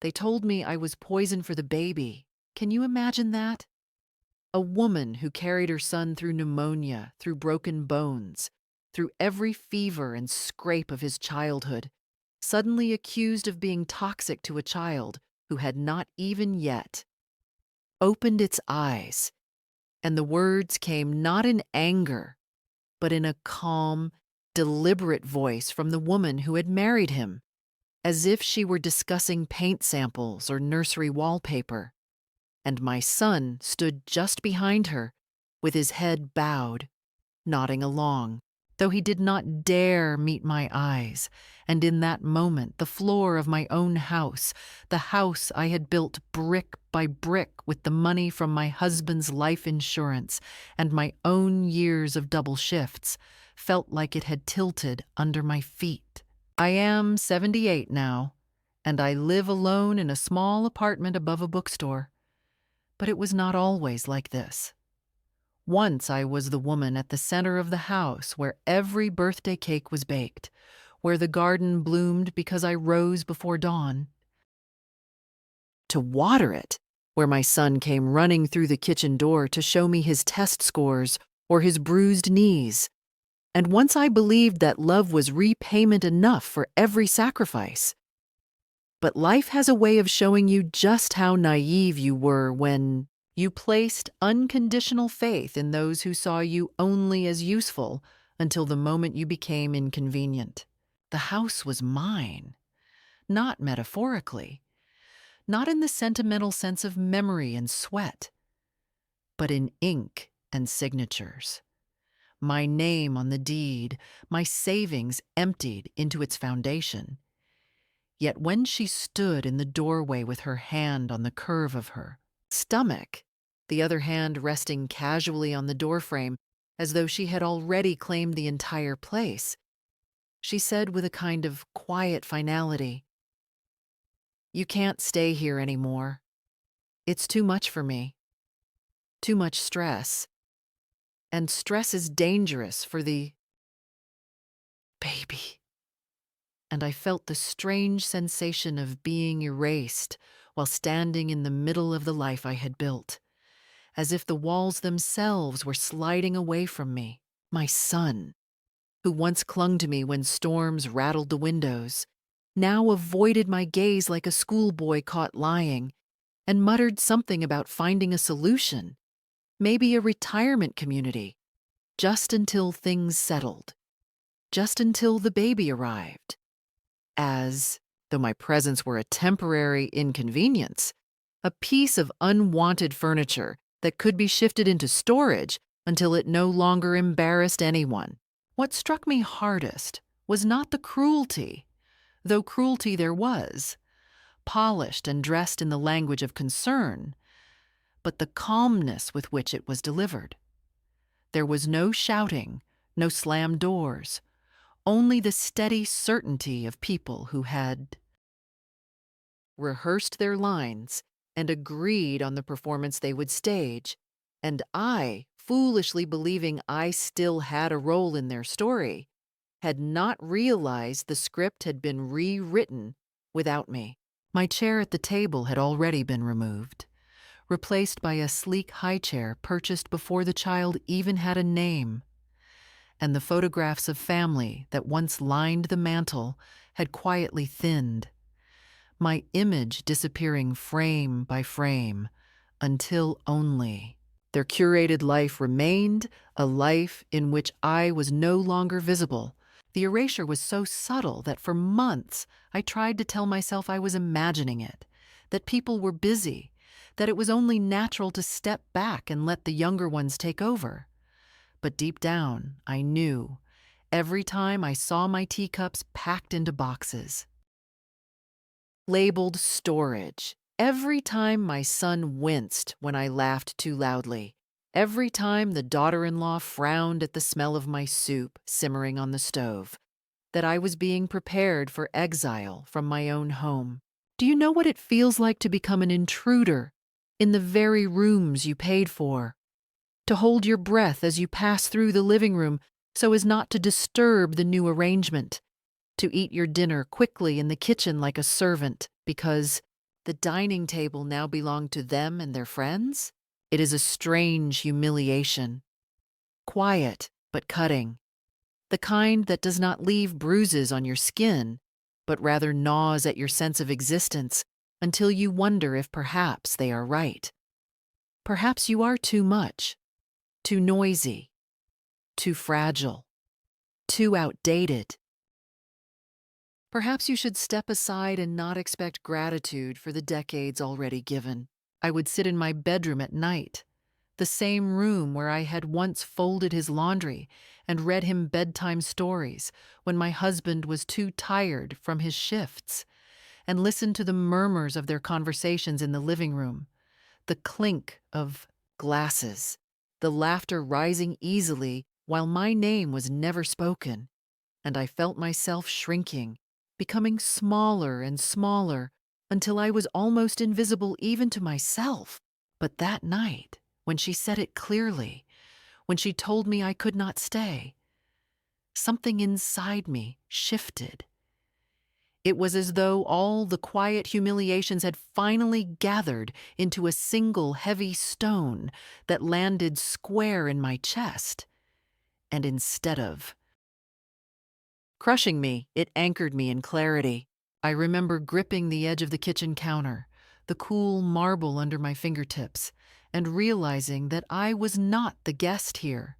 They told me I was poison for the baby. Can you imagine that? A woman who carried her son through pneumonia, through broken bones, through every fever and scrape of his childhood, suddenly accused of being toxic to a child who had not even yet opened its eyes. And the words came not in anger, but in a calm, deliberate voice from the woman who had married him, as if she were discussing paint samples or nursery wallpaper. And my son stood just behind her, with his head bowed, nodding along, though he did not dare meet my eyes. And in that moment, the floor of my own house, the house I had built brick by brick with the money from my husband's life insurance and my own years of double shifts, felt like it had tilted under my feet. I am 78 now, and I live alone in a small apartment above a bookstore. But it was not always like this. Once I was the woman at the center of the house where every birthday cake was baked, where the garden bloomed because I rose before dawn to water it, where my son came running through the kitchen door to show me his test scores or his bruised knees. And once I believed that love was repayment enough for every sacrifice. But life has a way of showing you just how naive you were when you placed unconditional faith in those who saw you only as useful until the moment you became inconvenient. The house was mine, not metaphorically, not in the sentimental sense of memory and sweat, but in ink and signatures. My name on the deed, my savings emptied into its foundation. Yet when she stood in the doorway with her hand on the curve of her stomach, the other hand resting casually on the doorframe as though she had already claimed the entire place, she said with a kind of quiet finality, "You can't stay here anymore. It's too much for me. Too much stress. And stress is dangerous for the baby." And I felt the strange sensation of being erased while standing in the middle of the life I had built, as if the walls themselves were sliding away from me. My son, who once clung to me when storms rattled the windows, now avoided my gaze like a schoolboy caught lying, and muttered something about finding a solution, maybe a retirement community, just until things settled, just until the baby arrived. As, though my presence were a temporary inconvenience, a piece of unwanted furniture that could be shifted into storage until it no longer embarrassed anyone. What struck me hardest was not the cruelty, though cruelty there was, polished and dressed in the language of concern, but the calmness with which it was delivered. There was no shouting, no slammed doors, only the steady certainty of people who had rehearsed their lines and agreed on the performance they would stage, and I, foolishly believing I still had a role in their story, had not realized the script had been rewritten without me. My chair at the table had already been removed, replaced by a sleek high chair purchased before the child even had a name. And the photographs of family that once lined the mantel had quietly thinned, my image disappearing frame by frame, until only their curated life remained a life in which I was no longer visible. The erasure was so subtle that for months I tried to tell myself I was imagining it, that people were busy, that it was only natural to step back and let the younger ones take over. But deep down, I knew, every time I saw my teacups packed into boxes, labeled storage, every time my son winced when I laughed too loudly, every time the daughter-in-law frowned at the smell of my soup simmering on the stove, that I was being prepared for exile from my own home. Do you know what it feels like to become an intruder in the very rooms you paid for? To hold your breath as you pass through the living room so as not to disturb the new arrangement, to eat your dinner quickly in the kitchen like a servant because the dining table now belonged to them and their friends? It is a strange humiliation, quiet but cutting, the kind that does not leave bruises on your skin, but rather gnaws at your sense of existence until you wonder if perhaps they are right. Perhaps you are too much, too noisy, too fragile, too outdated. Perhaps you should step aside and not expect gratitude for the decades already given. I would sit in my bedroom at night, the same room where I had once folded his laundry and read him bedtime stories when my husband was too tired from his shifts, and listen to the murmurs of their conversations in the living room, the clink of glasses, the laughter rising easily while my name was never spoken, and I felt myself shrinking, becoming smaller and smaller until I was almost invisible even to myself. But that night, when she said it clearly, when she told me I could not stay, something inside me shifted. It was as though all the quiet humiliations had finally gathered into a single heavy stone that landed square in my chest. And instead of crushing me, it anchored me in clarity. I remember gripping the edge of the kitchen counter, the cool marble under my fingertips, and realizing that I was not the guest here,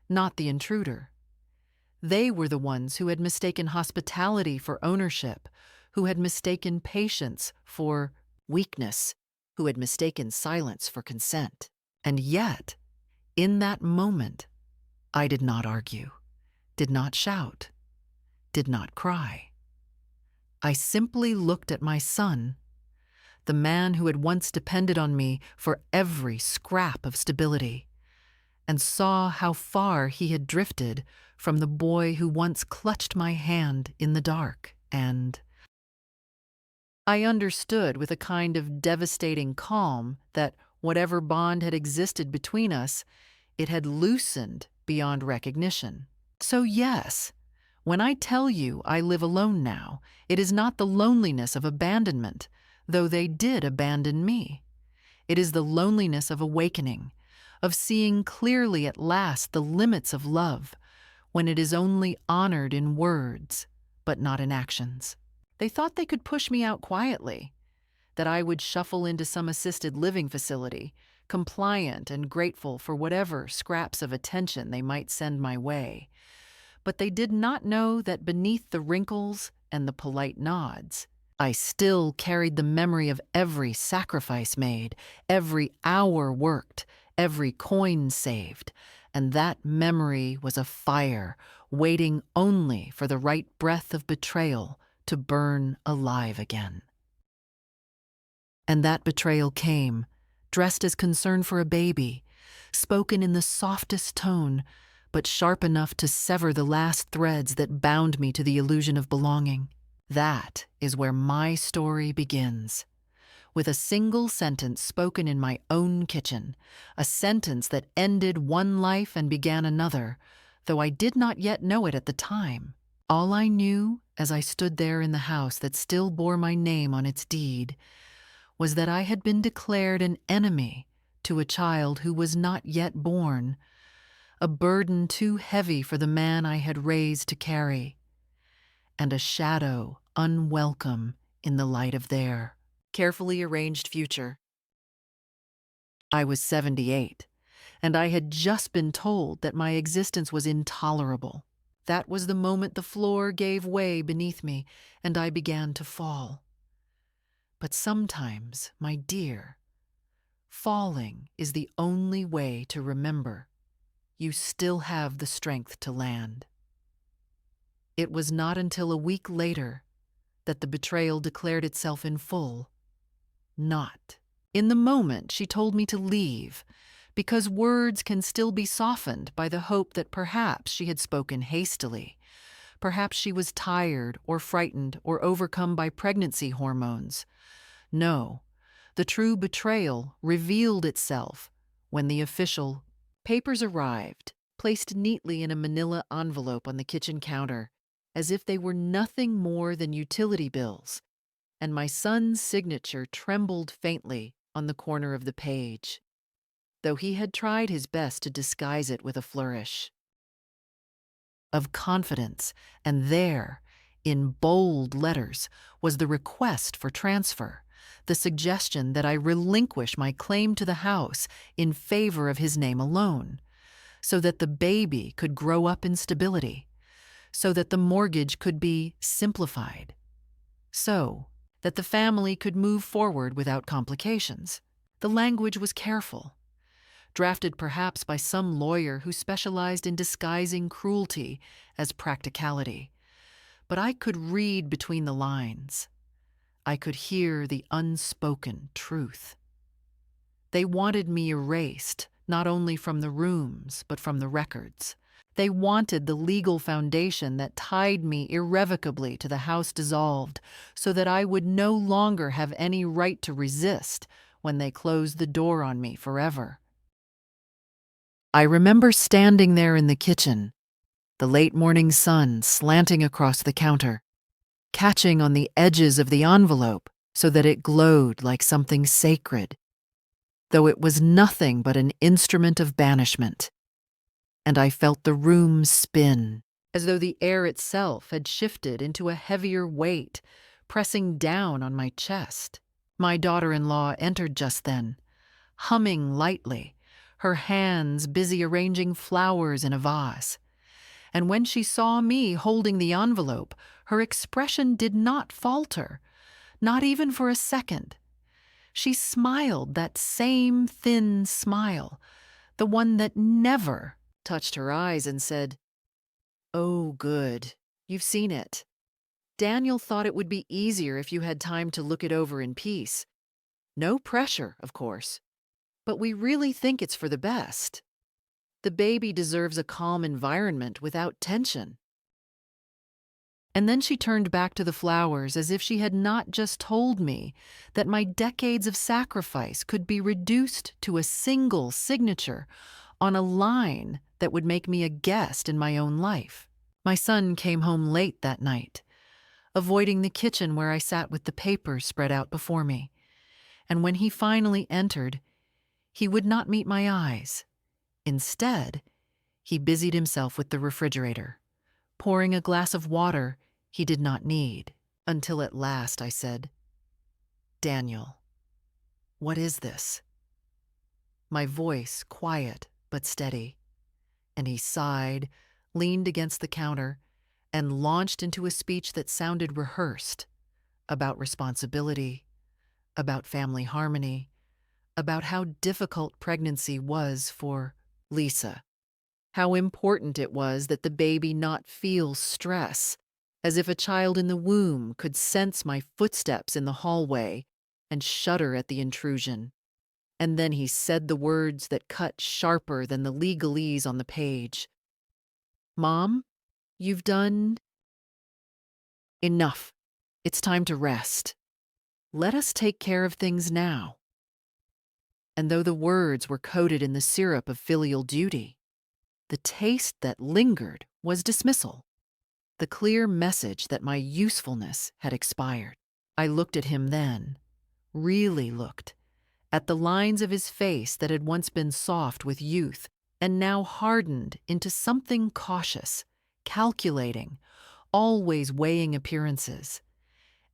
not the intruder. They were the ones who had mistaken hospitality for ownership, who had mistaken patience for weakness, who had mistaken silence for consent. And yet, in that moment, I did not argue, did not shout, did not cry. I simply looked at my son, the man who had once depended on me for every scrap of stability, and saw how far he had drifted from the boy who once clutched my hand in the dark. And I understood with a kind of devastating calm that whatever bond had existed between us, it had loosened beyond recognition. So yes, when I tell you I live alone now, it is not the loneliness of abandonment, though they did abandon me. It is the loneliness of awakening, of seeing clearly at last the limits of love, when it is only honored in words, but not in actions. They thought they could push me out quietly, that I would shuffle into some assisted living facility, compliant and grateful for whatever scraps of attention they might send my way. But they did not know that beneath the wrinkles and the polite nods, I still carried the memory of every sacrifice made, every hour worked, every coin saved, and that memory was a fire waiting only for the right breath of betrayal to burn alive again. And that betrayal came, dressed as concern for a baby, spoken in the softest tone, but sharp enough to sever the last threads that bound me to the illusion of belonging. That is where my story begins, with a single sentence spoken in my own kitchen, a sentence that ended one life and began another, though I did not yet know it at the time. All I knew, as I stood there in the house that still bore my name on its deed, was that I had been declared an enemy to a child who was not yet born, a burden too heavy for the man I had raised to carry, and a shadow unwelcome in the light of their carefully arranged future. I was 78, and I had just been told that my existence was intolerable. That was the moment the floor gave way beneath me, and I began to fall. But sometimes, my dear, falling is the only way to remember you still have the strength to land. It was not until a week later that the betrayal declared itself in full. Not. In the moment, she told me to leave, because words can still be softened by the hope that perhaps she had spoken hastily. Perhaps she was tired or frightened or overcome by pregnancy hormones. No, the true betrayal revealed itself when the official papers arrived, placed neatly in a manila envelope on the kitchen counter, as if they were nothing more than utility bills, and my son's signature trembled faintly on the corner of the page, though he had tried his best to disguise it with a flourish of confidence, and there, in bold letters, was the request for transfer, the suggestion that I relinquish my claim to the house in favor of his name alone, so that the baby could grow up in stability, so that the mortgage could be simplified, so that the family could move forward without complications. The language was careful, drafted perhaps by some lawyer who specialized in disguising cruelty as practicality. But I could read between the lines. I could hear the unspoken truth. They wanted me erased, not only from the rooms, but from the records. They wanted the legal foundation that tied me irrevocably to the house dissolved, so that I would no longer have any right to resist when they closed the door on me forever. I remember standing there in the kitchen, the late morning sun slanting across the counter, catching on the edges of the envelope so that it glowed like something sacred, though it was nothing but an instrument of banishment. And I felt the room spin, as though the air itself had shifted into a heavier weight, pressing down on my chest. My daughter-in-law entered just then, humming lightly, her hands busy arranging flowers in a vase. And when she saw me holding the envelope, her expression did not falter, not even for a second. She smiled that same thin smile, the one that never touched her eyes, and said, "Oh, good. You've seen it. Daniel thought it would be easier if you had time to look it over in peace. No pressure, of course. But we really think it's for the best. The baby deserves a calm environment without tension." And then she turned back to the flowers as if she had not just told me that my decades of sacrifice could be reduced to a single signature on a line that would make me a guest in my own life. My son came home late that night, avoiding the kitchen where I sat with the papers spread out before me. And when he finally entered, he would not meet my eyes. Instead, he busied himself with the refrigerator, pouring a glass of water he did not need, until at last I said, "Daniel, what is this?" My voice quiet but steady, and he sighed, leaned against the counter, and launched into a speech that sounded rehearsed, about responsibility, about family harmony, about how difficult pregnancy was for Lisa, how important it was that the baby not feel stress, as if a child in the womb could sense my footsteps in the hallway and shudder at the intrusion. And then he said the words that cut sharper than the legalese on the page. "Mom, you've done enough. It's time to rest. Let us take care of things now." And though the words were coated in the syrup of filial duty, the taste that lingered was dismissal, the clear message that my usefulness had expired. I looked at him then, really looked, at the lines of his face that had once been soft with youth and now hardened into something cautious, calculating, always weighing appearances.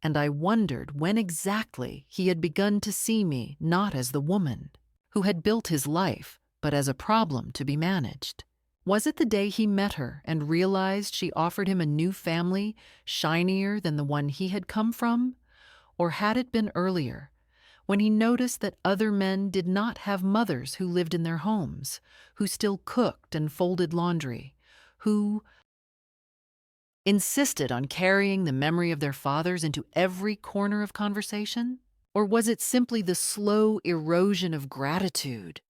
And I wondered when exactly he had begun to see me not as the woman who had built his life, but as a problem to be managed. Was it the day he met her and realized she offered him a new family, shinier than the one he had come from? Or had it been earlier, when he noticed that other men did not have mothers who lived in their homes, who still cooked and folded laundry, who insisted on carrying the memory of their fathers into every corner of conversation? Or was it simply the slow erosion of gratitude,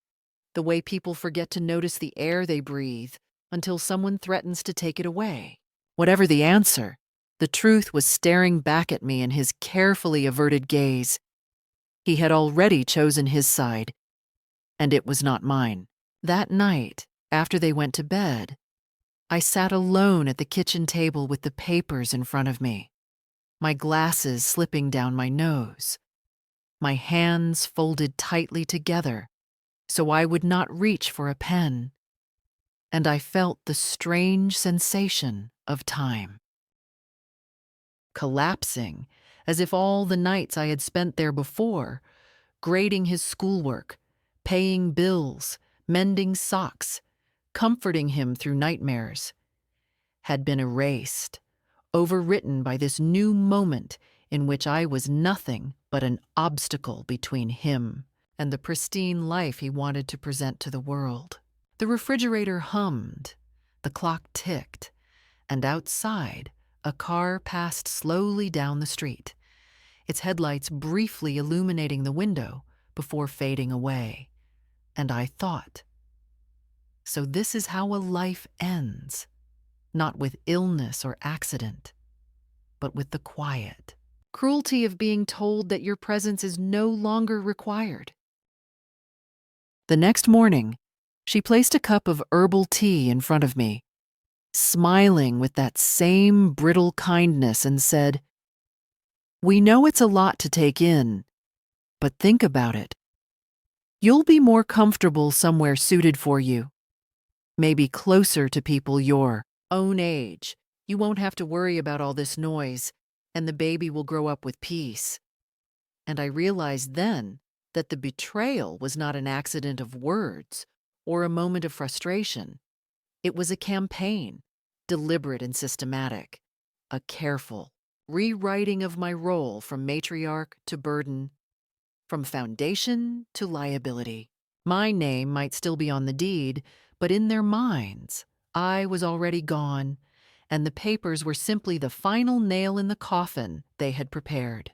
the way people forget to notice the air they breathe until someone threatens to take it away? Whatever the answer, the truth was staring back at me in his carefully averted gaze. He had already chosen his side, and it was not mine. That night, after they went to bed, I sat alone at the kitchen table with the papers in front of me. my glasses slipping down my nose, my hands folded tightly together so I would not reach for a pen, and I felt the strange sensation of time collapsing, as if all the nights I had spent there before, grading his schoolwork, paying bills, mending socks, comforting him through nightmares, had been erased, overwritten by this new moment in which I was nothing but an obstacle between him and the pristine life he wanted to present to the world. The refrigerator hummed, the clock ticked, and outside, a car passed slowly down the street, its headlights briefly illuminating the window before fading away. And I thought, so this is how a life ends, not with illness or accident, but with the quiet cruelty of being told that your presence is no longer required. The next morning, she placed a cup of herbal tea in front of me, smiling with that same brittle kindness, and said, "We know it's a lot to take in, but think about it. You'll be more comfortable somewhere suited for you, maybe closer to people your own age. You won't have to worry about all this noise, and the baby will grow up with peace." And I realized then that the betrayal was not an accident of words or a moment of frustration. It was a campaign, deliberate and systematic, a careful rewriting of my role from matriarch to burden, from foundation to liability. My name might still be on the deed, but in their minds, I was already gone, and the papers were simply the final nail in the coffin they had prepared.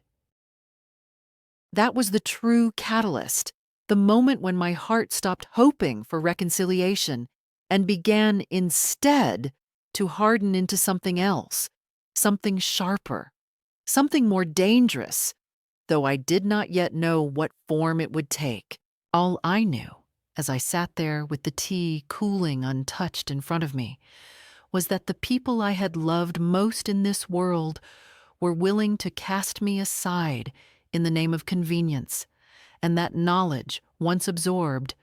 That was the true catalyst, the moment when my heart stopped hoping for reconciliation and began instead to harden into something else, something sharper, something more dangerous, though I did not yet know what form it would take. All I knew, as I sat there with the tea cooling untouched in front of me, was that the people I had loved most in this world were willing to cast me aside in the name of convenience, and that knowledge, once absorbed,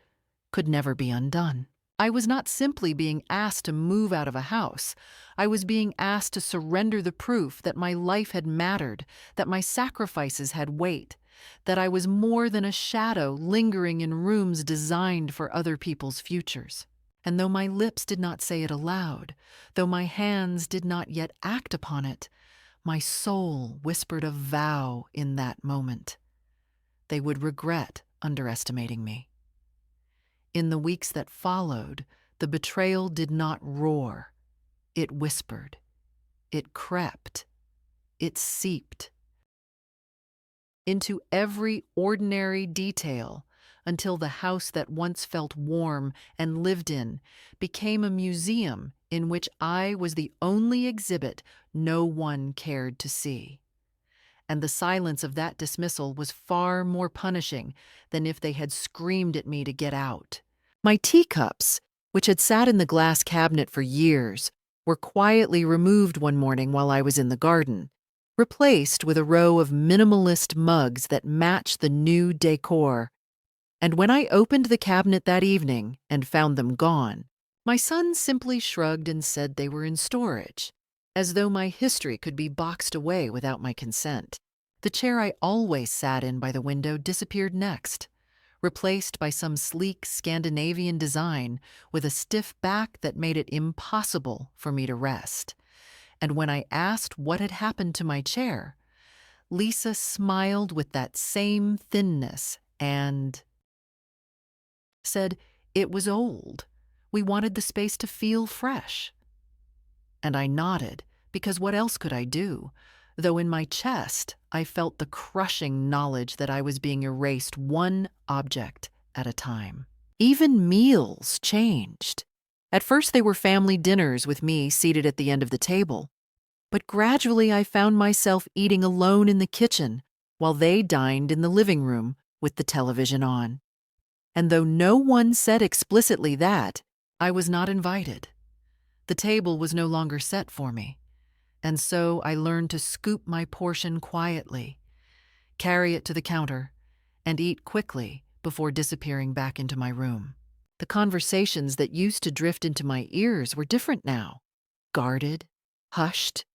could never be undone. I was not simply being asked to move out of a house. I was being asked to surrender the proof that my life had mattered, that my sacrifices had weight, that I was more than a shadow lingering in rooms designed for other people's futures. And though my lips did not say it aloud, though my hands did not yet act upon it, my soul whispered a vow in that moment. They would regret underestimating me. In the weeks that followed, the betrayal did not roar. It whispered. It crept. It seeped into every ordinary detail until the house that once felt warm and lived in became a museum in which I was the only exhibit no one cared to see. And the silence of that dismissal was far more punishing than if they had screamed at me to get out. My teacups, which had sat in the glass cabinet for years, were quietly removed one morning while I was in the garden, replaced with a row of minimalist mugs that matched the new decor. And when I opened the cabinet that evening and found them gone, my son simply shrugged and said they were in storage, as though my history could be boxed away without my consent. The chair I always sat in by the window disappeared next, replaced by some sleek Scandinavian design with a stiff back that made it impossible for me to rest. And when I asked what had happened to my chair, Lisa smiled with that same thinness and said it was old. We wanted the space to feel fresh. And I nodded, because what else could I do? Though in my chest, I felt the crushing knowledge that I was being erased one object at a time. Even meals changed. At first they were family dinners with me seated at the end of the table. But gradually I found myself eating alone in the kitchen while they dined in the living room with the television on. And though no one said explicitly that, I was not invited. The table was no longer set for me, and so I learned to scoop my portion quietly, carry it to the counter, and eat quickly before disappearing back into my room. The conversations that used to drift into my ears were different now, guarded, hushed,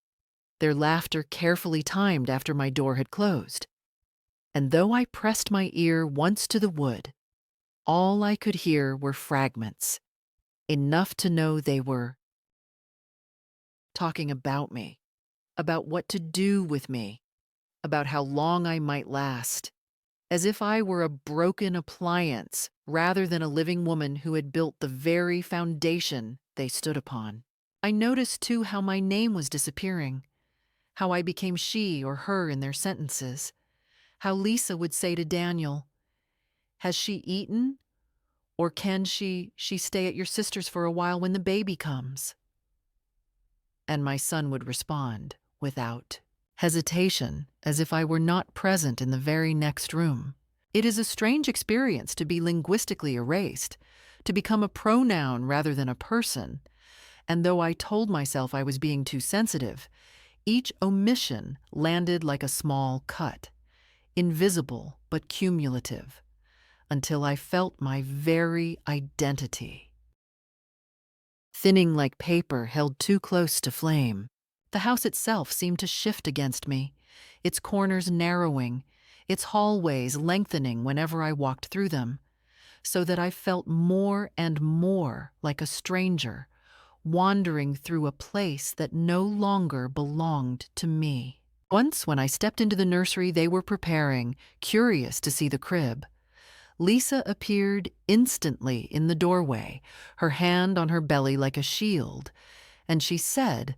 their laughter carefully timed after my door had closed. And though I pressed my ear once to the wood, all I could hear were fragments, enough to know they were talking about me, about what to do with me, about how long I might last, as if I were a broken appliance rather than a living woman who had built the very foundation they stood upon. I noticed, too, how my name was disappearing, how I became she or her in their sentences, how Lisa would say to Daniel, "Has she eaten? Or can she stay at your sister's for a while when the baby comes?" And my son would respond, without hesitation, as if I were not present in the very next room. It is a strange experience to be linguistically erased, to become a pronoun rather than a person. And though I told myself I was being too sensitive, each omission landed like a small cut, invisible but cumulative, until I felt my very identity thinning like paper held too close to flame. The house itself seemed to shift against me, its corners narrowing, its hallways lengthening whenever I walked through them, so that I felt more and more like a stranger, wandering through a place that no longer belonged to me. Once, when I stepped into the nursery they were preparing, curious to see the crib, Lisa appeared instantly in the doorway, her hand on her belly like a shield, and she said,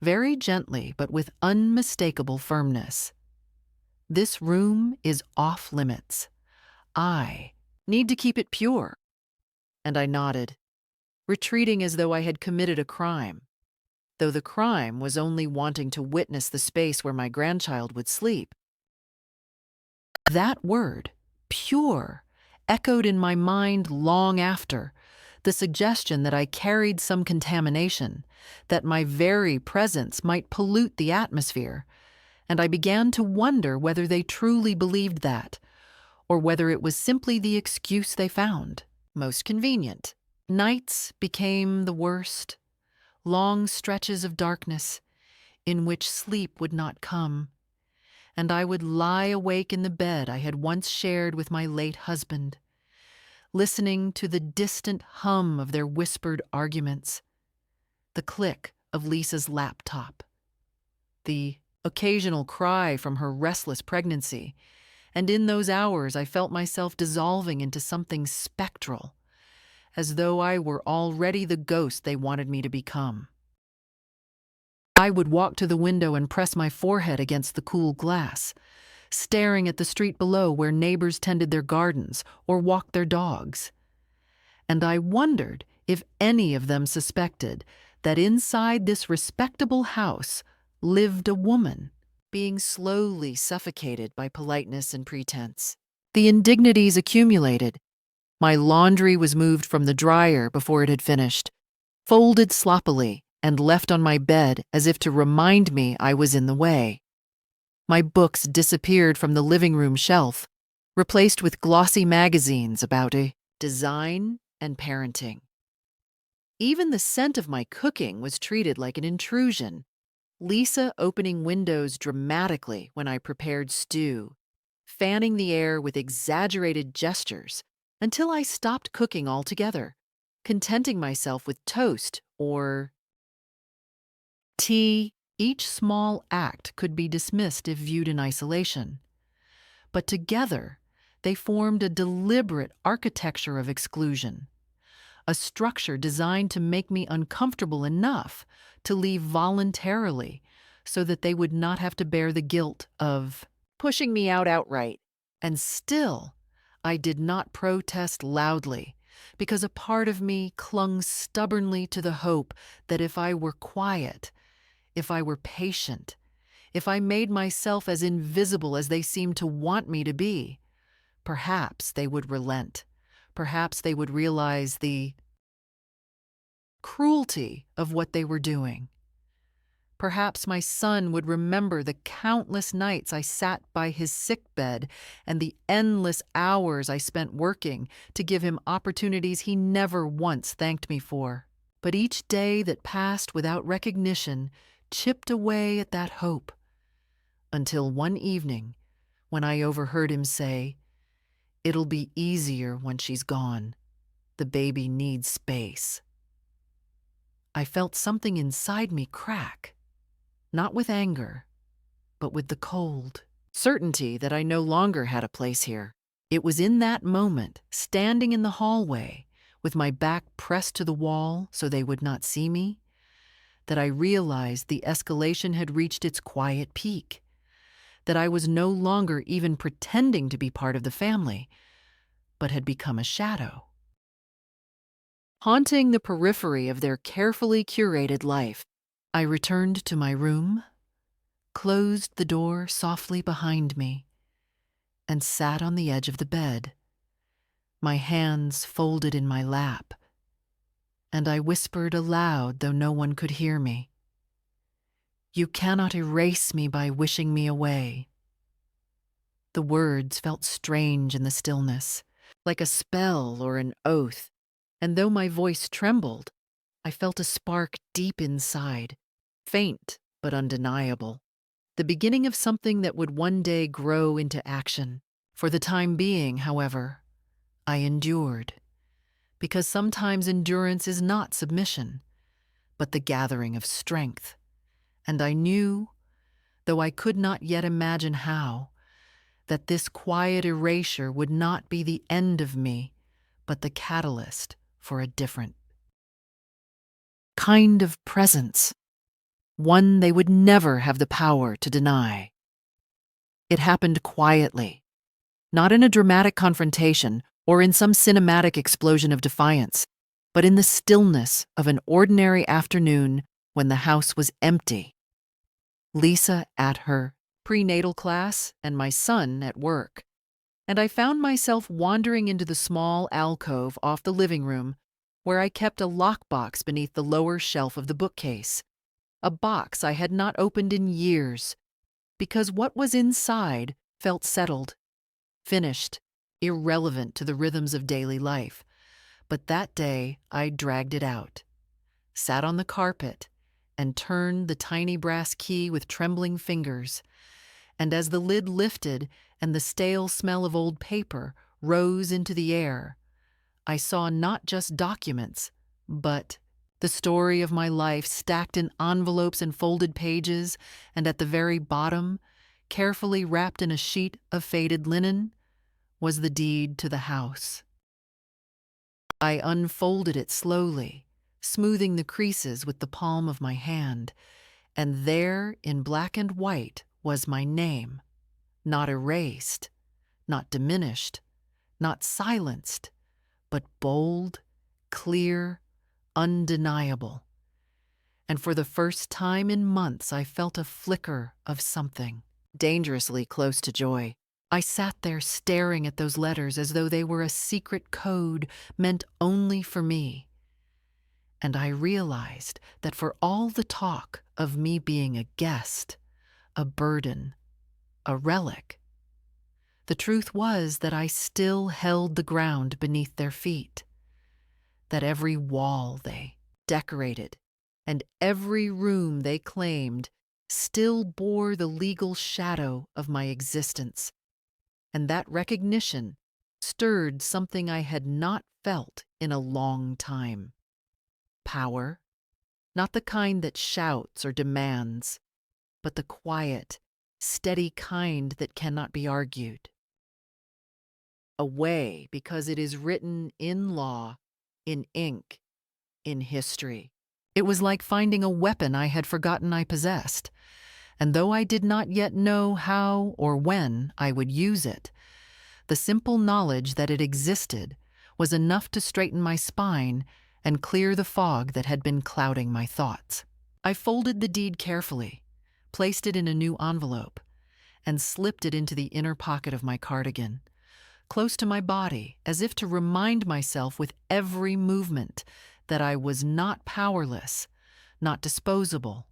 very gently but with unmistakable firmness, "This room is off limits. I need to keep it pure." And I nodded, retreating as though I had committed a crime, though the crime was only wanting to witness the space where my grandchild would sleep. That word, pure, echoed in my mind long after, the suggestion that I carried some contamination, that my very presence might pollute the atmosphere, and I began to wonder whether they truly believed that, or whether it was simply the excuse they found most convenient. Nights became the worst, long stretches of darkness in which sleep would not come, and I would lie awake in the bed I had once shared with my late husband, listening to the distant hum of their whispered arguments, the click of Lisa's laptop, the occasional cry from her restless pregnancy, and in those hours I felt myself dissolving into something spectral, as though I were already the ghost they wanted me to become. I would walk to the window and press my forehead against the cool glass, staring at the street below where neighbors tended their gardens or walked their dogs. And I wondered if any of them suspected that inside this respectable house lived a woman, being slowly suffocated by politeness and pretense. The indignities accumulated. My laundry was moved from the dryer before it had finished, folded sloppily, and left on my bed as if to remind me I was in the way. My books disappeared from the living room shelf, replaced with glossy magazines about design and parenting. Even the scent of my cooking was treated like an intrusion, Lisa opening windows dramatically when I prepared stew, fanning the air with exaggerated gestures until I stopped cooking altogether, contenting myself with toast or tea. Each small act could be dismissed if viewed in isolation, but together they formed a deliberate architecture of exclusion, a structure designed to make me uncomfortable enough to leave voluntarily so that they would not have to bear the guilt of pushing me out outright. And still, I did not protest loudly, because a part of me clung stubbornly to the hope that if I were quiet, if I were patient, if I made myself as invisible as they seemed to want me to be, perhaps they would relent. Perhaps they would realize the cruelty of what they were doing. Perhaps my son would remember the countless nights I sat by his sickbed and the endless hours I spent working to give him opportunities he never once thanked me for. But each day that passed without recognition chipped away at that hope, until one evening, when I overheard him say, "It'll be easier when she's gone. The baby needs space." I felt something inside me crack, not with anger, but with the cold certainty that I no longer had a place here. It was in that moment, standing in the hallway, with my back pressed to the wall so they would not see me, that I realized the escalation had reached its quiet peak, that I was no longer even pretending to be part of the family, but had become a shadow, haunting the periphery of their carefully curated life. I returned to my room, closed the door softly behind me, and sat on the edge of the bed, my hands folded in my lap, and I whispered aloud though no one could hear me, "You cannot erase me by wishing me away." The words felt strange in the stillness, like a spell or an oath, and though my voice trembled, I felt a spark deep inside, faint but undeniable, the beginning of something that would one day grow into action. For the time being, however, I endured, because sometimes endurance is not submission, but the gathering of strength. And I knew, though I could not yet imagine how, that this quiet erasure would not be the end of me, but the catalyst for a different kind of presence, one they would never have the power to deny. It happened quietly, not in a dramatic confrontation or in some cinematic explosion of defiance, but in the stillness of an ordinary afternoon when the house was empty. Lisa at her prenatal class and my son at work, and I found myself wandering into the small alcove off the living room where I kept a lockbox beneath the lower shelf of the bookcase, a box I had not opened in years, because what was inside felt settled, finished, irrelevant to the rhythms of daily life. But that day I dragged it out, sat on the carpet, and turned the tiny brass key with trembling fingers. And as the lid lifted and the stale smell of old paper rose into the air, I saw not just documents, but the story of my life stacked in envelopes and folded pages, and at the very bottom, carefully wrapped in a sheet of faded linen, was the deed to the house. I unfolded it slowly, smoothing the creases with the palm of my hand, and there, in black and white, was my name, not erased, not diminished, not silenced, but bold, clear, undeniable. And for the first time in months, I felt a flicker of something, dangerously close to joy. I sat there staring at those letters as though they were a secret code meant only for me. And I realized that for all the talk of me being a guest, a burden, a relic, the truth was that I still held the ground beneath their feet, that every wall they decorated and every room they claimed still bore the legal shadow of my existence. And that recognition stirred something I had not felt in a long time. Power, not the kind that shouts or demands, but the quiet, steady kind that cannot be argued. A way because it is written in law, in ink, in history. It was like finding a weapon I had forgotten I possessed, and though I did not yet know how or when I would use it, the simple knowledge that it existed was enough to straighten my spine and clear the fog that had been clouding my thoughts. I folded the deed carefully, placed it in a new envelope, and slipped it into the inner pocket of my cardigan, close to my body, as if to remind myself with every movement that I was not powerless, not disposable,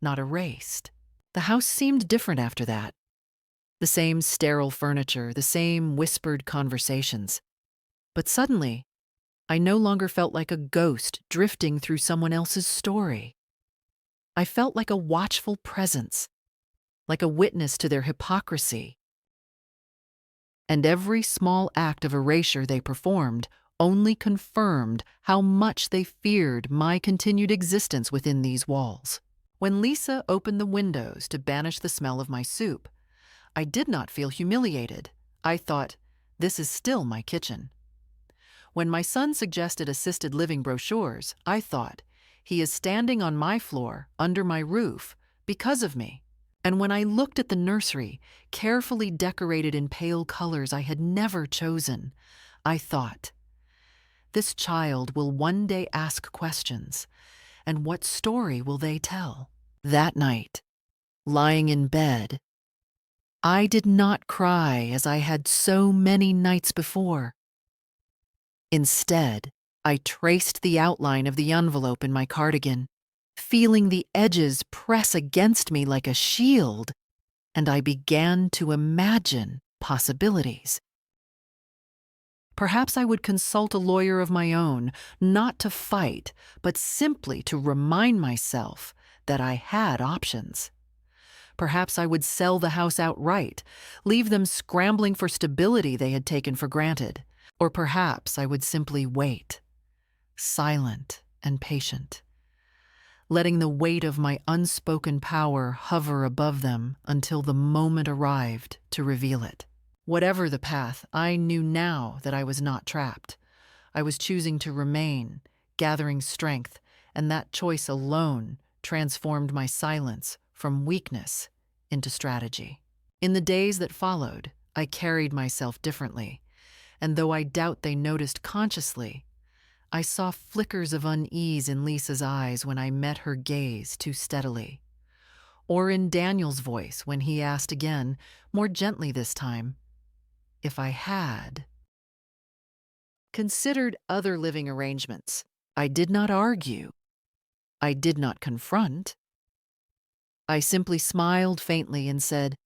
not erased. The house seemed different after that. The same sterile furniture, the same whispered conversations. But suddenly, I no longer felt like a ghost drifting through someone else's story. I felt like a watchful presence, like a witness to their hypocrisy. And every small act of erasure they performed only confirmed how much they feared my continued existence within these walls. When Lisa opened the windows to banish the smell of my soup, I did not feel humiliated. I thought, this is still my kitchen. When my son suggested assisted living brochures, I thought, he is standing on my floor, under my roof, because of me. And when I looked at the nursery, carefully decorated in pale colors I had never chosen, I thought, this child will one day ask questions, and what story will they tell? That night, lying in bed, I did not cry as I had so many nights before. Instead, I traced the outline of the envelope in my cardigan, feeling the edges press against me like a shield, and I began to imagine possibilities. Perhaps I would consult a lawyer of my own, not to fight, but simply to remind myself that I had options. Perhaps I would sell the house outright, leave them scrambling for stability they had taken for granted. Or perhaps I would simply wait, silent and patient, letting the weight of my unspoken power hover above them until the moment arrived to reveal it. Whatever the path, I knew now that I was not trapped. I was choosing to remain, gathering strength, and that choice alone transformed my silence from weakness into strategy. In the days that followed, I carried myself differently, and though I doubt they noticed consciously, I saw flickers of unease in Lisa's eyes when I met her gaze too steadily, or in Daniel's voice when he asked again, more gently this time, if I had considered other living arrangements. I did not argue. I did not confront. I simply smiled faintly and said,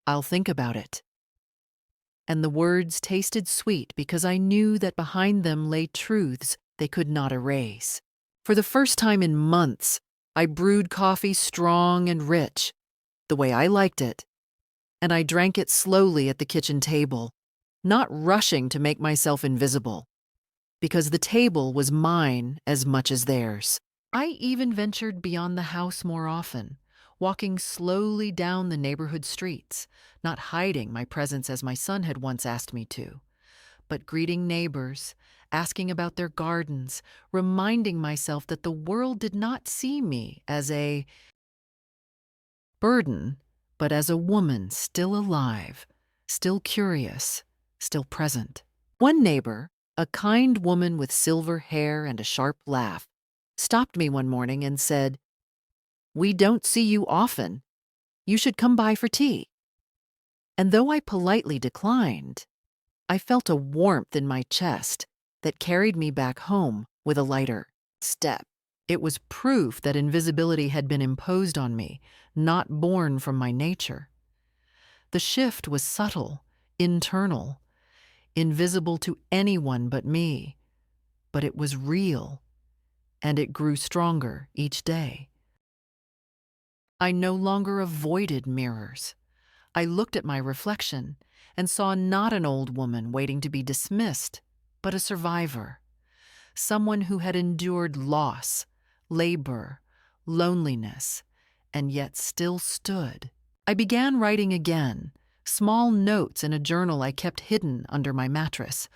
I'll think about it. And the words tasted sweet because I knew that behind them lay truths they could not erase. For the first time in months, I brewed coffee strong and rich, the way I liked it, and I drank it slowly at the kitchen table, not rushing to make myself invisible, because the table was mine as much as theirs. I even ventured beyond the house more often, walking slowly down the neighborhood streets, not hiding my presence as my son had once asked me to, but greeting neighbors, asking about their gardens, reminding myself that the world did not see me as a burden, but as a woman still alive, still curious, still present. One neighbor, a kind woman with silver hair and a sharp laugh, stopped me one morning and said, "We don't see you often. You should come by for tea." And though I politely declined, I felt a warmth in my chest that carried me back home with a lighter step. It was proof that invisibility had been imposed on me, not born from my nature. The shift was subtle, internal, invisible to anyone but me, but it was real, and it grew stronger each day. I no longer avoided mirrors. I looked at my reflection and saw not an old woman waiting to be dismissed, but a survivor, someone who had endured loss, labor, loneliness, and yet still stood. I began writing again, small notes in a journal I kept hidden under my mattress,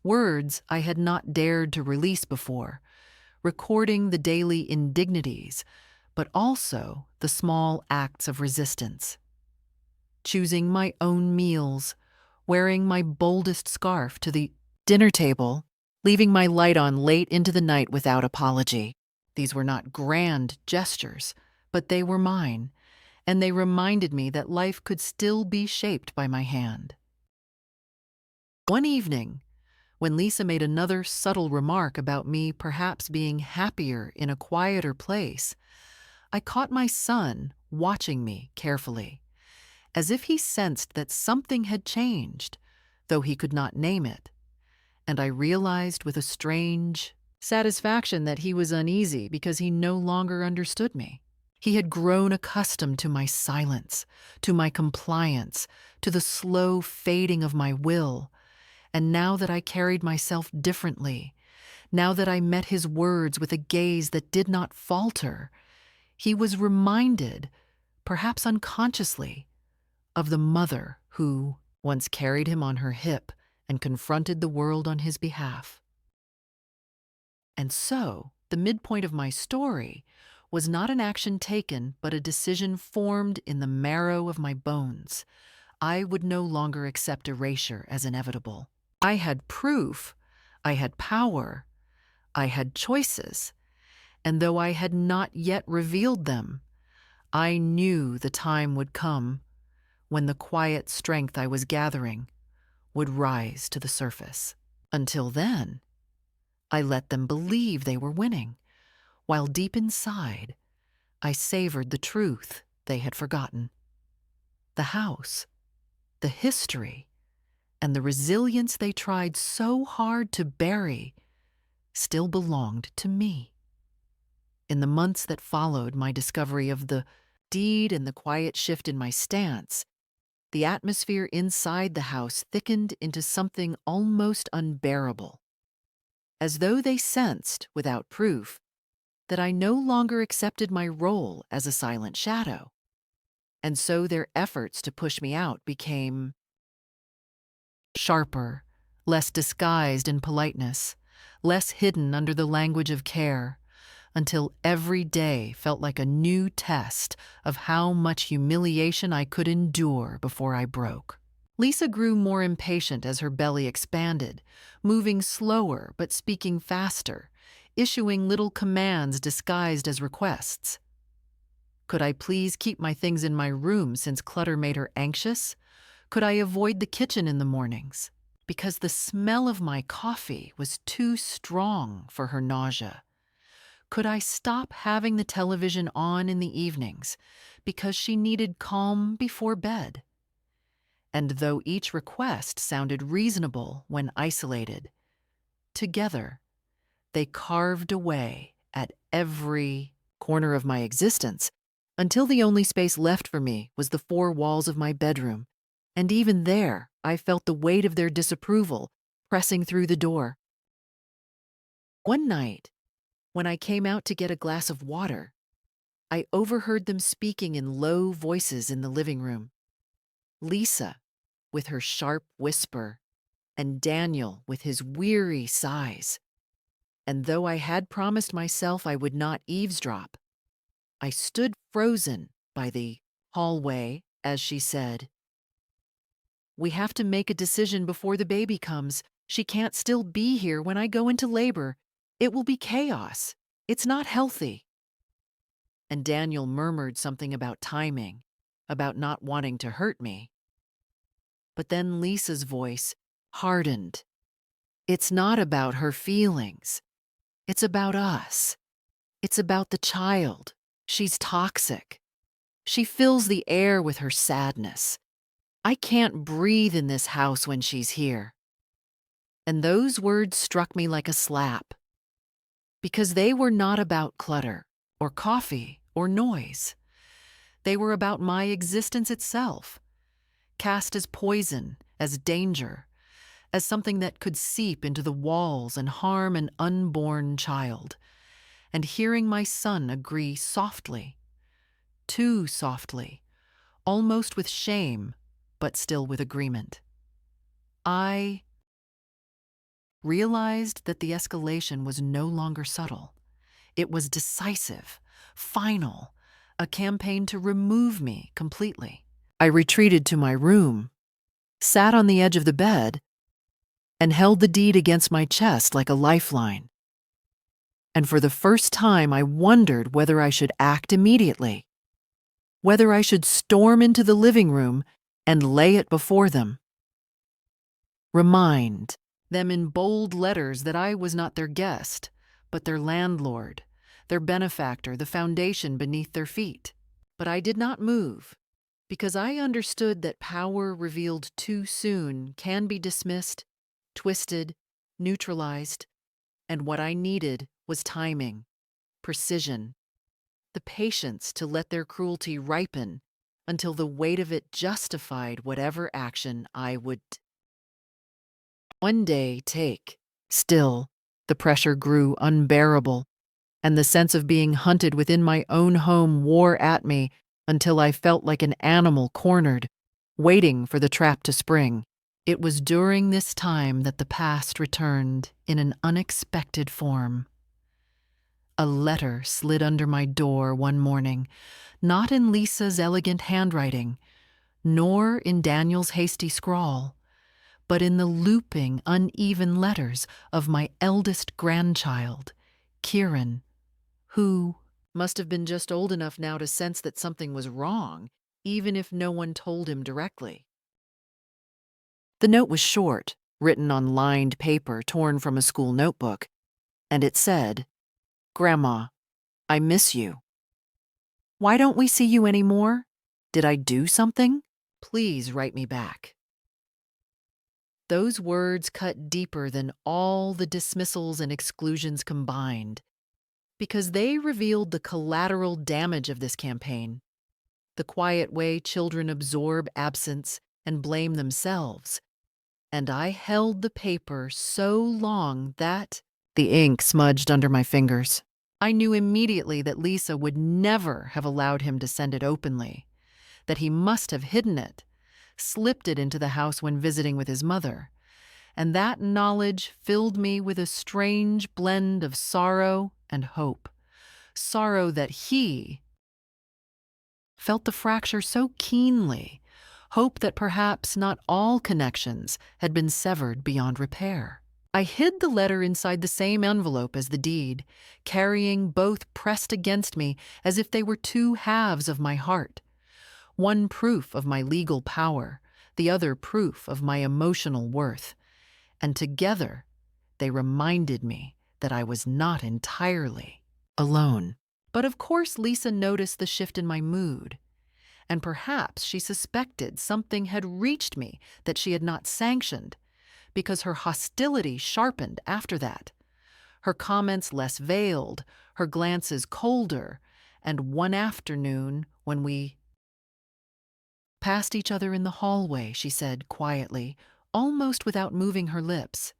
words I had not dared to release before, recording the daily indignities, but also the small acts of resistance. Choosing my own meals, wearing my boldest scarf to the dinner table, leaving my light on late into the night without apology. These were not grand gestures, but they were mine, and they reminded me that life could still be shaped by my hand. One evening, when Lisa made another subtle remark about me perhaps being happier in a quieter place, I caught my son watching me carefully, as if he sensed that something had changed, though he could not name it. And I realized with a strange satisfaction that he was uneasy because he no longer understood me. He had grown accustomed to my silence, to my compliance, to the slow fading of my will. And now that I carried myself differently, now that I met his words with a gaze that did not falter, he was reminded, perhaps unconsciously, of the mother who once carried him on her hip and confronted the world on his behalf. And so, the midpoint of my story was not an action taken, but a decision formed in the marrow of my bones. I would no longer accept erasure as inevitable. I had proof, I had power, I had choices, and though I had not yet revealed them, I knew the time would come when the quiet strength I was gathering would rise to the surface. Until then, I let them believe they were winning, while deep inside, I savored the truth they had forgotten. The house, the history, and the resilience they tried so hard to bury still belonged to me. In the months that followed my discovery of the deed and the quiet shift in my stance, the atmosphere inside the house thickened into something almost unbearable, as though they sensed, without proof, that I no longer accepted my role as a silent shadow, and so their efforts to push me out became sharper, less disguised in politeness, less hidden under the language of care, until every day felt like a new test of how much humiliation I could endure before I broke. Lisa grew more impatient as her belly expanded, moving slower but speaking faster, issuing little commands disguised as requests. Could I please keep my things in my room since clutter made her anxious? Could I avoid the kitchen in the mornings? Because the smell of my coffee was too strong for her nausea. Could I stop having the television on in the evenings because she needed calm before bed? And though each request sounded reasonable when isolated, together they carved away at every corner of my existence until the only space left for me was the four walls of my bedroom. And even there, I felt the weight of their disapproval pressing through the door. One night, when I came out to get a glass of water, I overheard them speaking in low voices in the living room. Lisa, with her sharp whisper, and Daniel with his weary sighs. And though I had promised myself I would not eavesdrop, I stood frozen by the hallway as she said, "We have to make a decision before the baby comes. She can't still be here when I go into labor. It will be chaos. It's not healthy." And Daniel murmured something about timing, about not wanting to hurt me. But then Lisa's voice hardened. "It's not about her feelings. It's about us. It's about the child. She's toxic. She fills the air with her sadness. I can't breathe in this house when she's here." And those words struck me like a slap, because they were not about clutter or coffee or noise. They were about my existence itself, cast as poison, as danger, as something that could seep into the walls and harm an unborn child. And hearing my son agree softly, too softly, almost with shame, but still with agreement, I realized that the escalation was no longer subtle. It was decisive, final, a campaign to remove me completely. I retreated to my room, sat on the edge of the bed, and held the deed against my chest like a lifeline. And for the first time, I wondered whether I should act immediately, whether I should storm into the living room and lay it before them. Remind them in bold letters that I was not their guest, but their landlord, their benefactor, the foundation beneath their feet. But I did not move, because I understood that power revealed too soon can be dismissed, twisted, neutralized, and what I needed was timing, precision, the patience to let their cruelty ripen until the weight of it justified whatever action I would one day take. Still, the pressure grew unbearable, and the sense of being hunted within my own home wore at me until I felt like an animal cornered, waiting for the trap to spring. It was during this time that the past returned in an unexpected form. A letter slid under my door one morning, not in Lisa's elegant handwriting, nor in Daniel's hasty scrawl, but in the looping, uneven letters of my eldest grandchild, Kieran, who must have been just old enough now to sense that something was wrong, even if no one told him directly. The note was short, written on lined paper torn from a school notebook, and it said, "Grandma, I miss you. Why don't we see you anymore? Did I do something? Please write me back." Those words cut deeper than all the dismissals and exclusions combined, because they revealed the collateral damage of this campaign, the quiet way children absorb absence and blame themselves. And I held the paper so long that the ink smudged under my fingers. I knew immediately that Lisa would never have allowed him to send it openly, that he must have hidden it, slipped it into the house when visiting with his mother, and that knowledge filled me with a strange blend of sorrow and hope. Sorrow that he felt the fracture so keenly, hope that perhaps not all connections had been severed beyond repair. I hid the letter inside the same envelope as the deed, carrying both pressed against me as if they were two halves of my heart, one proof of my legal power, the other proof of my emotional worth. And together, they reminded me that I was not entirely alone. But of course, Lisa noticed the shift in my mood, and perhaps she suspected something had reached me that she had not sanctioned, because her hostility sharpened after that, her comments less veiled, her glances colder, and one afternoon, when we passed each other in the hallway, she said quietly, almost without moving her lips,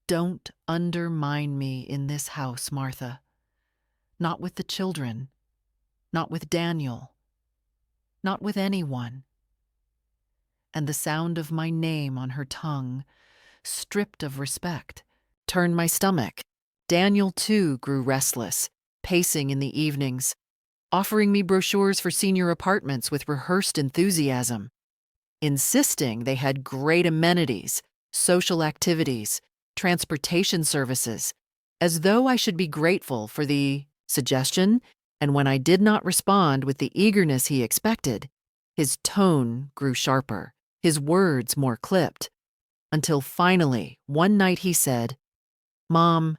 "Don't undermine me in this house, Martha. Not with the children, not with Daniel, not with anyone." And the sound of my name on her tongue, stripped of respect, turned my stomach. Daniel, too, grew restless, pacing in the evenings, offering me brochures for senior apartments with rehearsed enthusiasm, insisting they had great amenities, social activities, transportation services, as though I should be grateful for the suggestion, and when I did not respond with the eagerness he expected, his tone grew sharper, his words more clipped, until finally, one night he said, "Mom,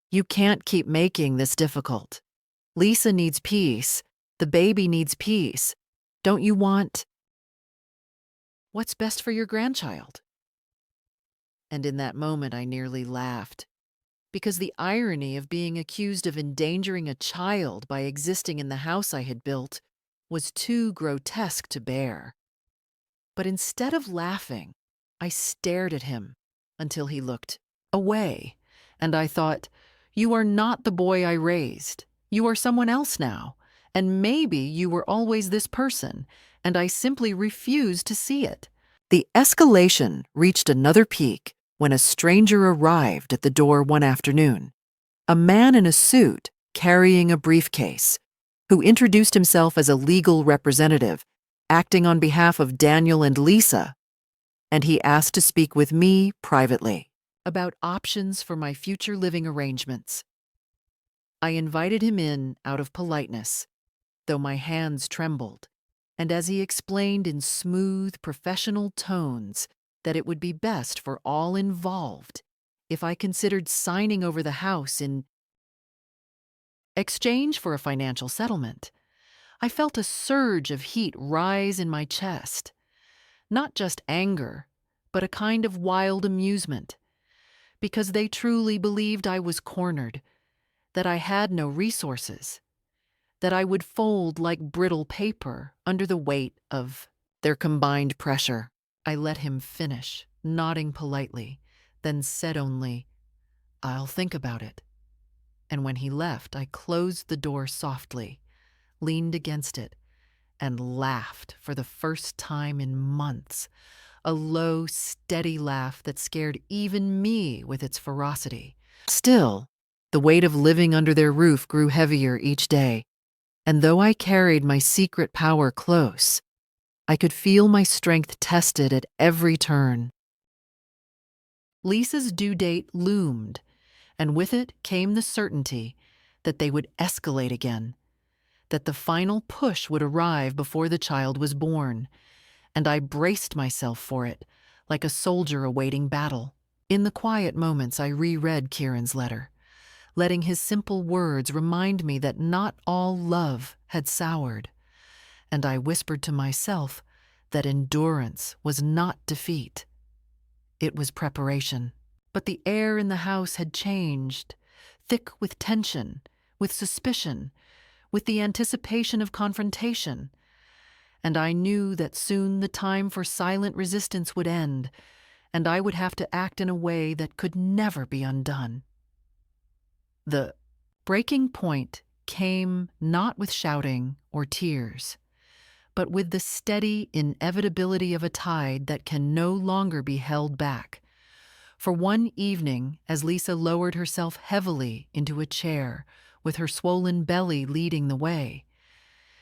you can't keep making this difficult. Lisa needs peace. The baby needs peace. Don't you want what's best for your grandchild?" And in that moment, I nearly laughed, because the irony of being accused of endangering a child by existing in the house I had built was too grotesque to bear. But instead of laughing, I stared at him until he looked away, and I thought, "You are not the boy I raised. You are someone else now, and maybe you were always this person, and I simply refuse to see it." The escalation reached another peak when a stranger arrived at the door one afternoon, a man in a suit carrying a briefcase, who introduced himself as a legal representative, acting on behalf of Daniel and Lisa, and he asked to speak with me privately about options for my future living arrangements. I invited him in out of politeness, though my hands trembled, and as he explained in smooth, professional tones that it would be best for all involved if I considered signing over the house in exchange for a financial settlement. I felt a surge of heat rise in my chest. Not just anger, but a kind of wild amusement, because they truly believed I was cornered, that I had no resources, that I would fold like brittle paper under the weight of their combined pressure. I let him finish, nodding politely, then said only, "I'll think about it." And when he left, I closed the door softly, leaned against it, and laughed for the first time in months, a low, steady laugh that scared even me with its ferocity. Still, the weight of living under their roof grew heavier each day, and though I carried my secret power close, I could feel my strength tested at every turn. Lisa's due date loomed, and with it came the certainty that they would escalate again, that the final push would arrive before the child was born, and I braced myself for it, like a soldier awaiting battle. In the quiet moments, I reread Kieran's letter, letting his simple words remind me that not all love had soured, and I whispered to myself that endurance was not defeat. It was preparation. But the air in the house had changed, thick with tension, with suspicion, with the anticipation of confrontation, and I knew that soon the time for silent resistance would end, and I would have to act in a way that could never be undone. The breaking point came not with shouting or tears, but with the steady inevitability of a tide that can no longer be held back. For one evening, as Lisa lowered herself heavily into a chair, with her swollen belly leading the way,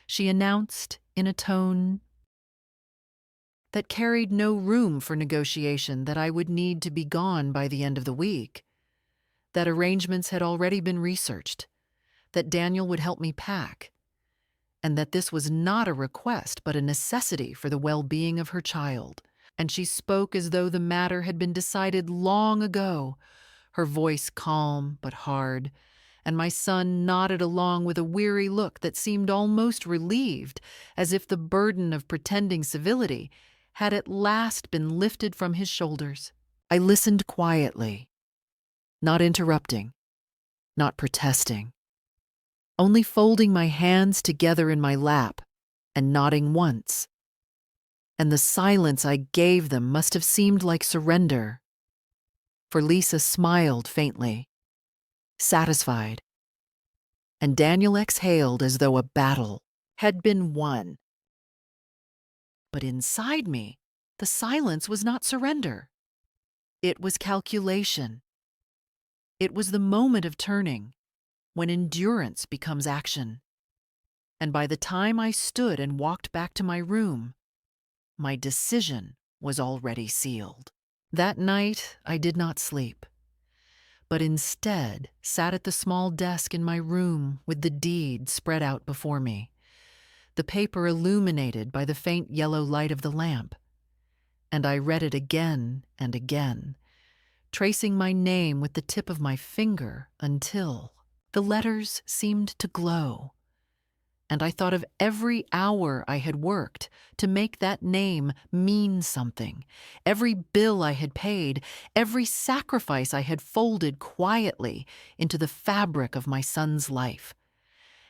she announced in a tone that carried no room for negotiation that I would need to be gone by the end of the week, that arrangements had already been researched, that Daniel would help me pack, and that this was not a request but a necessity for the well-being of her child. And she spoke as though the matter had been decided long ago, her voice calm but hard, and my son nodded along with a weary look that seemed almost relieved, as if the burden of pretending civility had at last been lifted from his shoulders. I listened quietly, not interrupting, not protesting, only folding my hands together in my lap and nodding once. And the silence I gave them must have seemed like surrender, for Lisa smiled faintly, satisfied, and Daniel exhaled as though a battle had been won. But inside me, the silence was not surrender. It was calculation. It was the moment of turning, when endurance becomes action. And by the time I stood and walked back to my room, my decision was already sealed. That night, I did not sleep, but instead sat at the small desk in my room with the deed spread out before me, the paper illuminated by the faint yellow light of the lamp. And I read it again and again, tracing my name with the tip of my finger until the letters seemed to glow. And I thought of every hour I had worked to make that name mean something, every bill I had paid, every sacrifice I had folded quietly into the fabric of my son's life.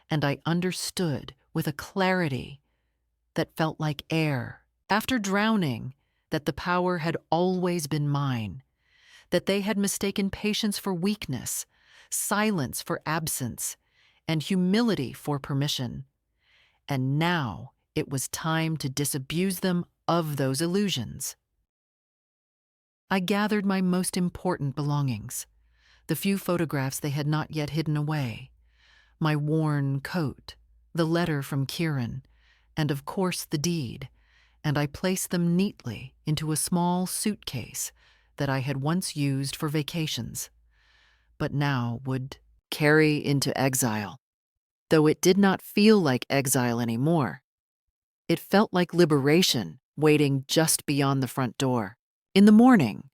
And I understood with a clarity that felt like air, after drowning, that the power had always been mine, that they had mistaken patience for weakness, silence for absence, and humility for permission. And now it was time to disabuse them of those illusions. I gathered my most important belongings, the few photographs they had not yet hidden away, my worn coat, the letter from Kieran, and of course the deed, and I placed them neatly into a small suitcase that I had once used for vacations, but now would carry into exile. Though it did not feel like exile anymore, it felt like liberation waiting just beyond the front door. In the morning,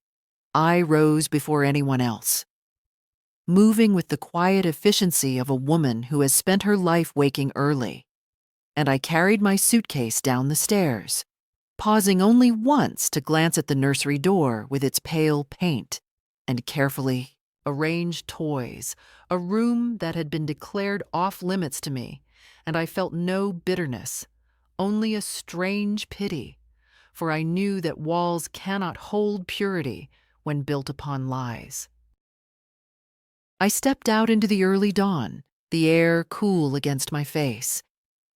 I rose before anyone else. moving with the quiet efficiency of a woman who has spent her life waking early. And I carried my suitcase down the stairs, pausing only once to glance at the nursery door with its pale paint and carefully arranged toys, a room that had been declared off-limits to me, and I felt no bitterness, only a strange pity, for I knew that walls cannot hold purity when built upon lies. I stepped out into the early dawn, the air cool against my face,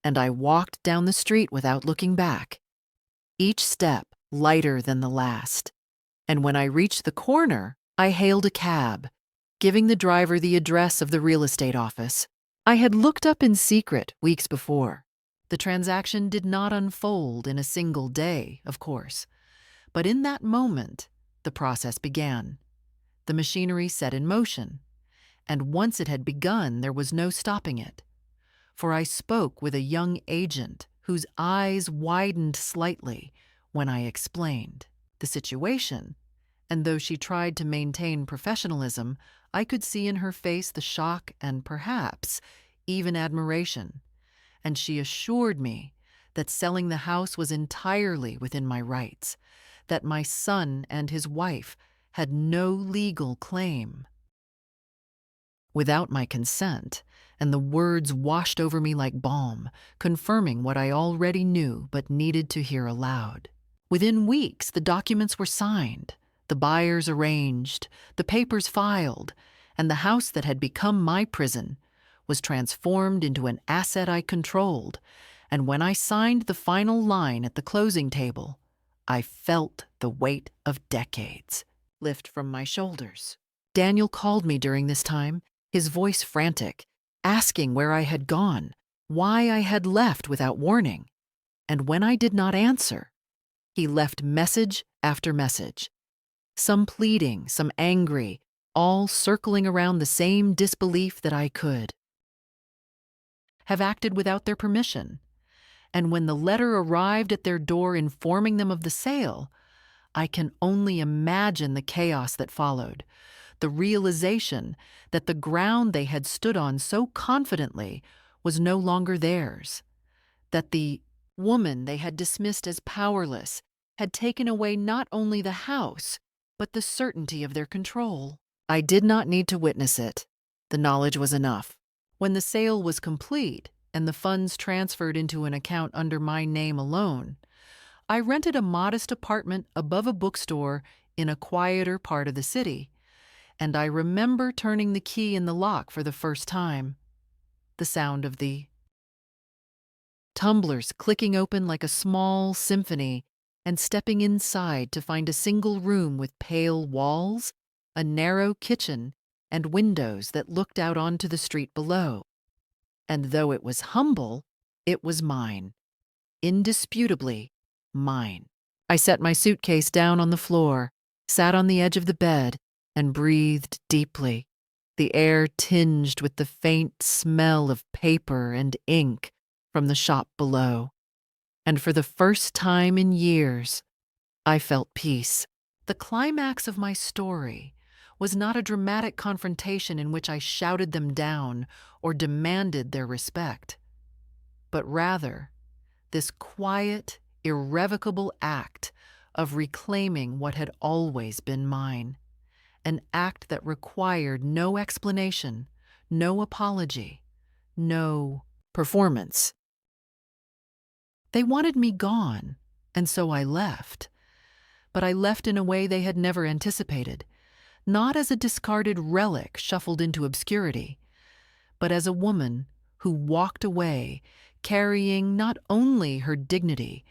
and I walked down the street without looking back, each step lighter than the last. And when I reached the corner, I hailed a cab, giving the driver the address of the real estate office I had looked up in secret weeks before. The transaction did not unfold in a single day, of course, but in that moment, the process began. The machinery set in motion, and once it had begun, there was no stopping it. For I spoke with a young agent whose eyes widened slightly when I explained the situation, and though she tried to maintain professionalism, I could see in her face the shock and perhaps even admiration, and she assured me that selling the house was entirely within my rights, that my son and his wife had no legal claim. Without my consent, and the words washed over me like balm, confirming what I already knew but needed to hear aloud. Within weeks, the documents were signed, the buyers arranged, the papers filed, and the house that had become my prison was transformed into an asset I controlled, and when I signed the final line at the closing table, I felt the weight of decades lift from my shoulders. Daniel called me during this time, his voice frantic, asking where I had gone, why I had left without warning. And when I did not answer, he left message after message, some pleading, some angry, all circling around the same disbelief that I could have acted without their permission. And when the letter arrived at their door informing them of the sale, I can only imagine the chaos that followed, the realization that the ground they had stood on so confidently was no longer theirs, that the woman they had dismissed as powerless had taken away not only the house, but the certainty of their control. I did not need to witness it. The knowledge was enough. When the sale was complete and the funds transferred into an account under my name alone, I rented a modest apartment above a bookstore in a quieter part of the city, and I remember turning the key in the lock for the first time. The sound of the tumblers clicking open like a small symphony, and stepping inside to find a single room with pale walls, a narrow kitchen, and windows that looked out onto the street below. And though it was humble, it was mine. Indisputably mine. I set my suitcase down on the floor, sat on the edge of the bed, and breathed deeply, the air tinged with the faint smell of paper and ink from the shop below. And for the first time in years, I felt peace. The climax of my story was not a dramatic confrontation in which I shouted them down or demanded their respect, but rather this quiet, irrevocable act of reclaiming what had always been mine, an act that required no explanation, no apology, no performance. They wanted me gone, and so I left. But I left in a way they had never anticipated, not as a discarded relic shuffled into obscurity, but as a woman who walked away carrying not only her dignity,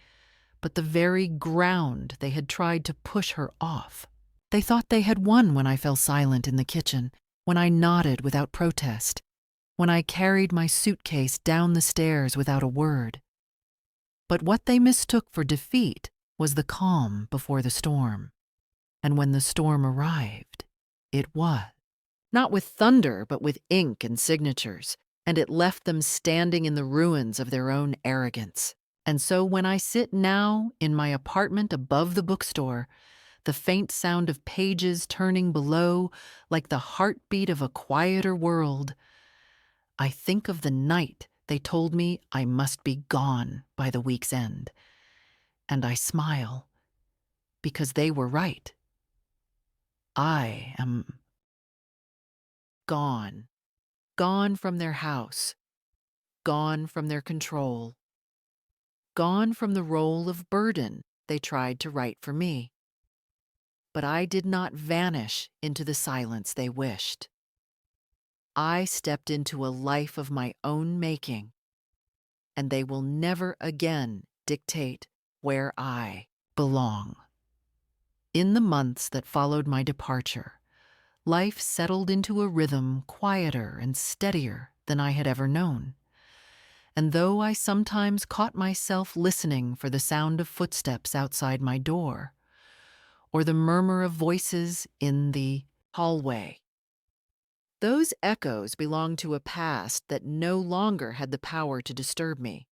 but the very ground they had tried to push her off. They thought they had won when I fell silent in the kitchen, when I nodded without protest, when I carried my suitcase down the stairs without a word. But what they mistook for defeat was the calm before the storm. And when the storm arrived, it was. Not with thunder, but with ink and signatures, and it left them standing in the ruins of their own arrogance. And so when I sit now in my apartment above the bookstore, the faint sound of pages turning below like the heartbeat of a quieter world. I think of the night they told me I must be gone by the week's end, and I smile because they were right. I am gone. Gone from their house. Gone from their control. Gone from the role of burden they tried to write for me. But I did not vanish into the silence they wished. I stepped into a life of my own making, and they will never again dictate where I belong. In the months that followed my departure, life settled into a rhythm quieter and steadier than I had ever known. And though I sometimes caught myself listening for the sound of footsteps outside my door, or the murmur of voices in the hallway, those echoes belonged to a past that no longer had the power to disturb me.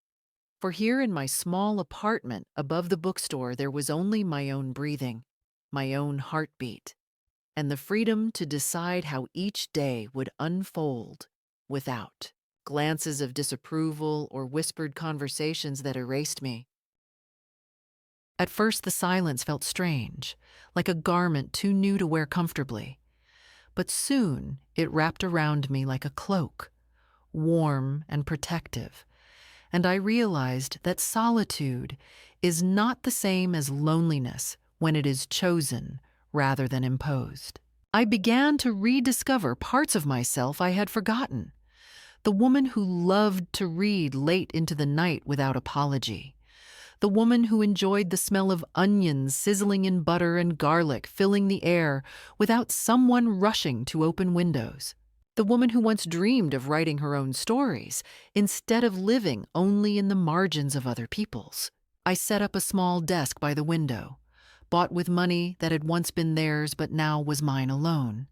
For here in my small apartment above the bookstore, there was only my own breathing, my own heartbeat, and the freedom to decide how each day would unfold without glances of disapproval or whispered conversations that erased me. At first, the silence felt strange, like a garment too new to wear comfortably. But soon it wrapped around me like a cloak, warm and protective, and I realized that solitude is not the same as loneliness when it is chosen rather than imposed. I began to rediscover parts of myself I had forgotten. The woman who loved to read late into the night without apology. The woman who enjoyed the smell of onions sizzling in butter and garlic filling the air without someone rushing to open windows. The woman who once dreamed of writing her own stories instead of living only in the margins of other people's. I set up a small desk by the window, bought with money that had once been theirs but now was mine alone.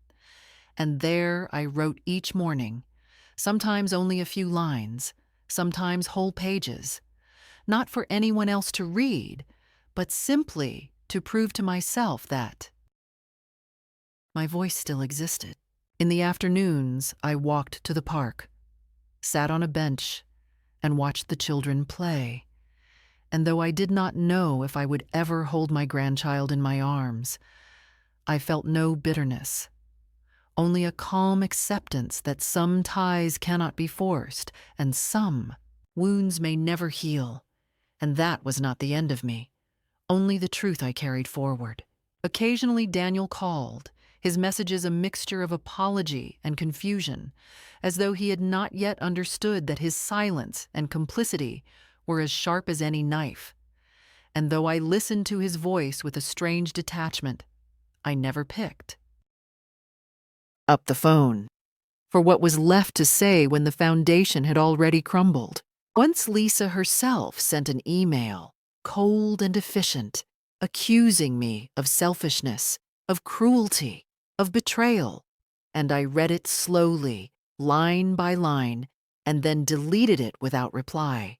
And there I wrote each morning, sometimes only a few lines, sometimes whole pages, not for anyone else to read, but simply to prove to myself that my voice still existed. In the afternoons, I walked to the park, sat on a bench, and watched the children play. And though I did not know if I would ever hold my grandchild in my arms, I felt no bitterness, only a calm acceptance that some ties cannot be forced, and some wounds may never heal. And that was not the end of me, only the truth I carried forward. Occasionally Daniel called, his messages a mixture of apology and confusion, as though he had not yet understood that his silence and complicity were as sharp as any knife. And though I listened to his voice with a strange detachment, I never picked up the phone for what was left to say when the foundation had already crumbled. Once Lisa herself sent an email, cold and efficient, accusing me of selfishness, of cruelty, of betrayal, and I read it slowly, line by line, and then deleted it without reply,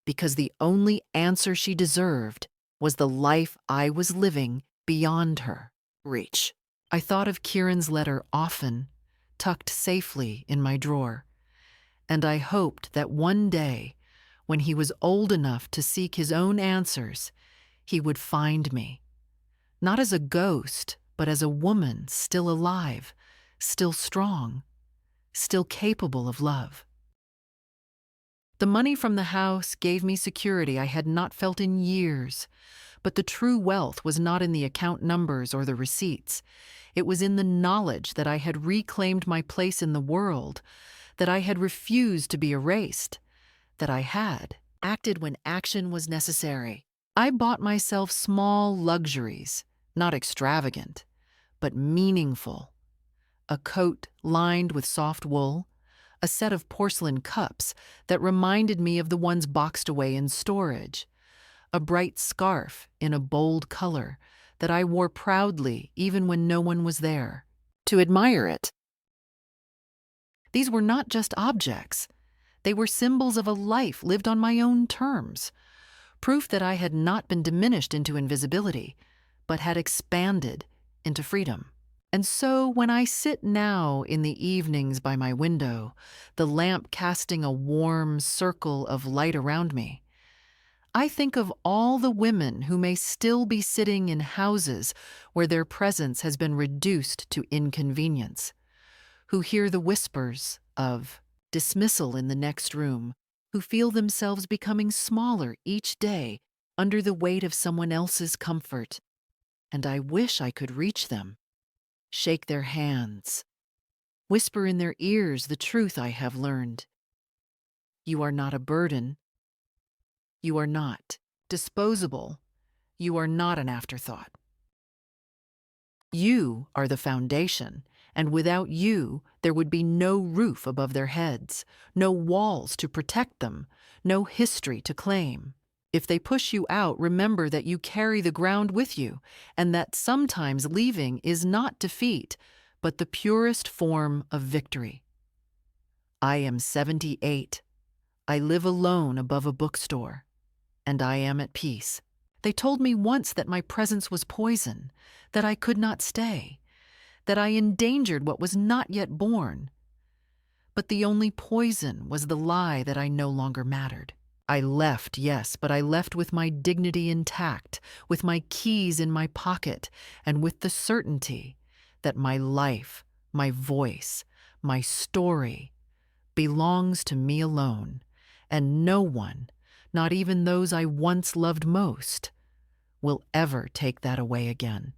because the only answer she deserved was the life I was living beyond her reach. I thought of Kieran's letter often, tucked safely in my drawer, and I hoped that one day, when he was old enough to seek his own answers, he would find me, not as a ghost, but as a woman still alive, still strong, still capable of love. The money from the house gave me security I had not felt in years, but the true wealth was not in the account numbers or the receipts. It was in the knowledge that I had reclaimed my place in the world, that I had refused to be erased, that I had acted when action was necessary. I bought myself small luxuries, not extravagant, but meaningful. A coat lined with soft wool, a set of porcelain cups that reminded me of the ones boxed away in storage, a bright scarf in a bold color that I wore proudly even when no one was there to admire it. These were not just objects. They were symbols of a life lived on my own terms, proof that I had not been diminished into invisibility, but had expanded into freedom. And so when I sit now in the evenings by my window, the lamp casting a warm circle of light around me, I think of all the women who may still be sitting in houses where their presence has been reduced to inconvenience, who hear the whispers of dismissal in the next room, who feel themselves becoming smaller each day under the weight of someone else's comfort. And I wish I could reach them, shake their hands, whisper in their ears the truth I have learned. You are not a burden. You are not disposable. You are not an afterthought. You are the foundation, and without you, there would be no roof above their heads, no walls to protect them, no history to claim. If they push you out, remember that you carry the ground with you, and that sometimes leaving is not defeat, but the purest form of victory. I am 78. I live alone above a bookstore, and I am at peace. They told me once that my presence was poison, that I could not stay, that I endangered what was not yet born. But the only poison was the lie that I no longer mattered. I left, yes, but I left with my dignity intact, with my keys in my pocket, and with the certainty that my life, my voice, my story belongs to me alone, and no one, not even those I once loved most, will ever take that away again.